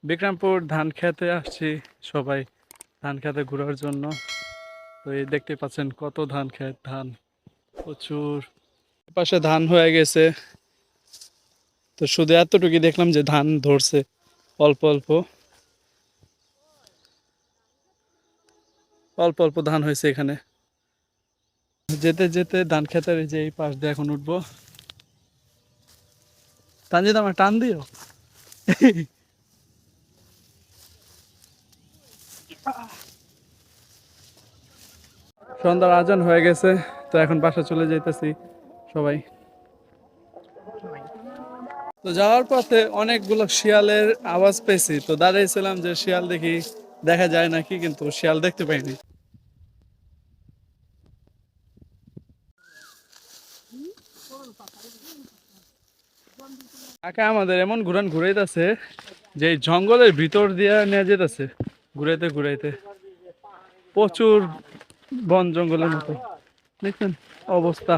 বিক্রমপুর ধান খেতে আসছি সবাই ধান খেতে ঘোরার জন্য। তো এই দেখতে পাচ্ছেন কত ধান খেত, ধান প্রচুর, পাশে ধান হয়ে গেছে। তো শুধু এতটুকু দেখলাম যে ধান ধরছে অল্প অল্প অল্প অল্প ধান হয়েছে এখানে। যেতে যেতে ধান খেতের যে এই পাশ দিয়ে এখন উঠবো। তানজিদ আমার টান দিও। সন্ধ্যার আজান হয়ে গেছে, তো এখন বাসা চলে যাইতেছি সবাই। তো যাওয়ার পথে অনেকগুলো শিয়ালের আওয়াজ পেয়েছি, তো দাঁড়িয়েছিলাম যে শিয়াল দেখি দেখা যায় নাকি, কিন্তু শিয়াল দেখতে পাইনি। কাকা আমাদের এমন ঘুরান ঘুরাইতেছে যে এই জঙ্গলের ভিতর দিয়ে নিয়ে যেতেছে, ঘুরাইতে ঘুরাইতে। প্রচুর বন জঙ্গলের মতো দেখছেন অবস্থা।